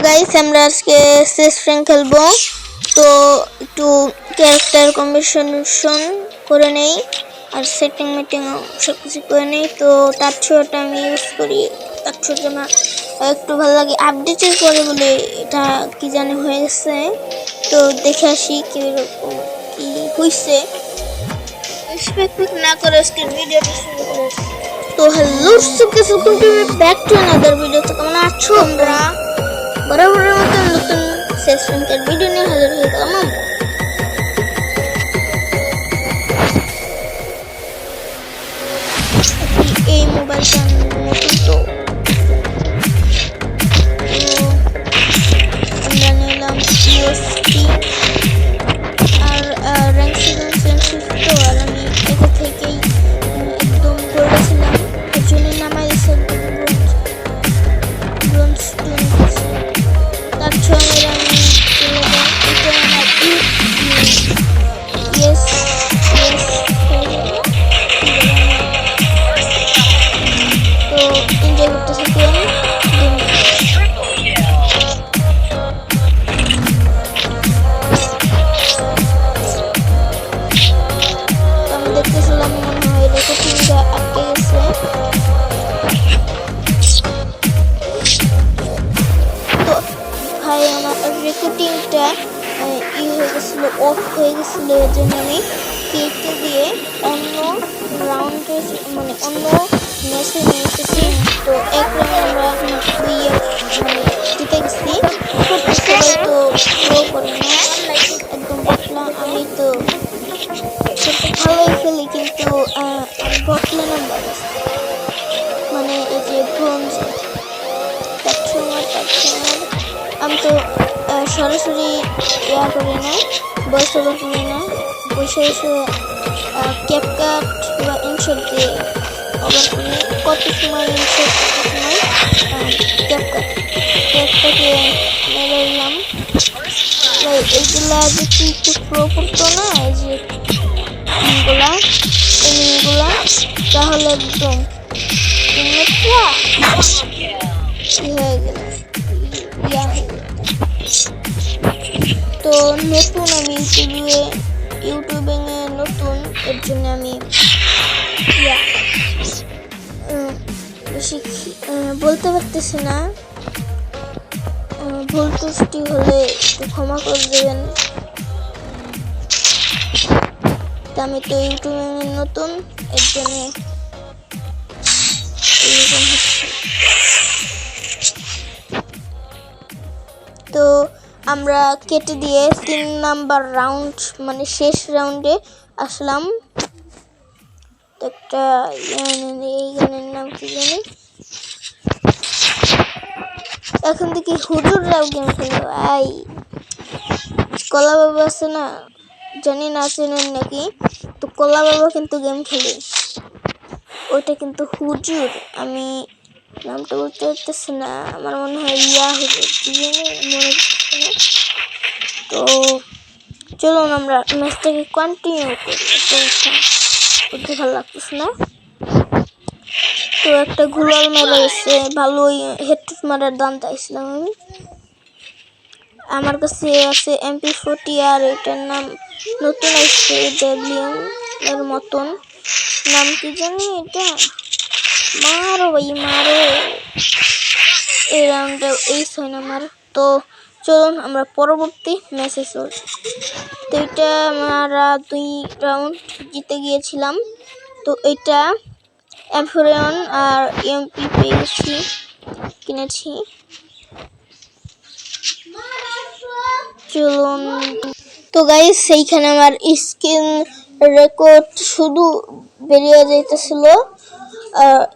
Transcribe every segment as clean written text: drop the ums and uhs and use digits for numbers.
Guys আমরা আজকে chess friend খেলবো। তো একটু ক্যারেক্টার কম্বিনেশন করে নেই আর সেটিং মিটিং সব কিছু করে নেই। তো তার ছোটটা আমি ইউজ করি, তার ছোট আমার একটু ভালো লাগে। আপডেটের পরে বলে এটা কি জানি হয়ে গেছে, তো দেখে আসি কিরকম কি হয়েছে। এক্সপেক্ট না করে আজকের ভিডিওটা শুরু করেছি। তো হ্যালো সুকেস, welcome to back to another video. তো কেমন আছো তোমরা? বরাবরের মতো নতুন সেশনের ভিডিও নিয়ে হাজির হয়ে গেলাম। এই মোবাইলটা নতুন, তো আমরা নিলাম ইউএসপি আর র্যাঙ্ক সিজন তো আর আমি এটা থেকেই একদম করেছিলাম, এর জন্য নামাই দিয়েছে ব্রোঞ্জ 20। তার ছয় আমি চলে যাই, এটা আমার ইয়েস তো এনজয় করতে থাকি আমি। আমি দেখতেছিলাম মনে হয় রেকর্ডিংটা আটকে গেছে। তো ভাই আমার রেকর্ডিংটা হয়ে গেছিলো, অফ হয়ে গেছিলো, এর জন্য আমি কেটে দিয়ে অন্য রাউন্ডে মানে অন্য ম্যাচে নিয়ে এসেছি। তো এক রাউন্ড আমরা জিতে গেছি। সবাই তো থ্রো করে না, একদম বটলা। আমি তো ভালোই খেলি, কিন্তু বটলা নাম্বার মানে এই যে ব্রোঞ্জ আমি তো সরাসরি ইয়া করি না, বয়স ওভার করি না, বসে বসে ক্যাপকাট বা ইনশট দিয়ে ওভার করি। কত সময় ইনশট, কত সময় ক্যাপটাকে মেরে দিলাম। এইগুলা যদি একটু প্রো করতো না, এই যে এনিমিগুলা, তাহলে একদম হয়ে গেল। তো নতুন আমি ইউটিউবে নতুন, এর জন্য আমি বেশি বলতে পারতেছি না। ভুল ত্রুটি হলে একটু ক্ষমা করে দেবেন। আমি তো ইউটিউবে নতুন, এর জন্য এরকম হচ্ছে। তো আমরা কেটে দিয়ে 3 নাম্বার রাউন্ড মানে শেষ রাউন্ডে আসলাম। একটা এই গানের নাম কি জানি, এখন থেকে হুজুররাও গেম খেলে। আই কলা বাবা আছে না, জানি না চেনেন নাকি, তো কলা বাবা কিন্তু গেম খেলে, ওইটা কিন্তু হুজুর। আমি নামটা বলতে পারতেছি না, আমার মনে হয় ইয়া হুজুর কি জানি মনে পড়ছে না। তো চলুন আমরা ম্যাচটাকে কন্টিনিউ করি, করতে ভালো লাগতেছে না। তো একটা গুলাল মেরে এসে ভালোই হেডশট মারার দাম চাইছিলাম আমি। আমার কাছে আছে MP40 আর এটার নাম নতুন আসছে ডেভিলিয়ন এর মতন, নাম কি জানি এটা। মারো ভাই মারো, এই রাউন্ডটা এই 6 নাম্বার। তো চলুন আমরা পরবর্তী ম্যাচে চলি। তো এটা আমরা 2 রাউন্ড জিতে গিয়েছিলাম। তো এটা এমফোরিয়ন আর এমপি পেয়েছি, কিনেছি। চলুন। তো গাইস সেইখানে আমার স্ক্রিন রেকর্ড শুধু বেরিয়ে যাইতেছিল,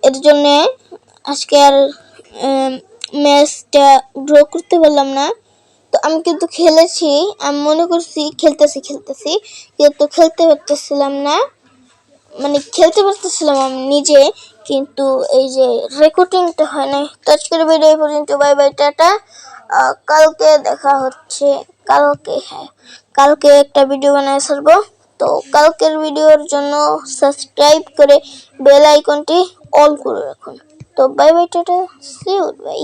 এর জন্যে আজকে আর ম্যাচটা ড্র করতে পারলাম না। তো আমি কিন্তু খেলেছি, আমি মনে করছি খেলতেছি কিন্তু খেলতে পারতেছিলাম না, মানে খেলতে পারতেছিলাম আমি নিজে, কিন্তু এই যে রেকর্ডিংটা হয় না। তো আজকের ভিডিও এই পর্যন্ত, বাই বাই, টাটা। কালকে দেখা হচ্ছে, কালকে একটা ভিডিও বানায় ছাড়বো। তো কালকের ভিডিওর জন্য সাবস্ক্রাইব করে বেল আইকনটি অল করে রাখুন। তো bye bye, tata, see you, by.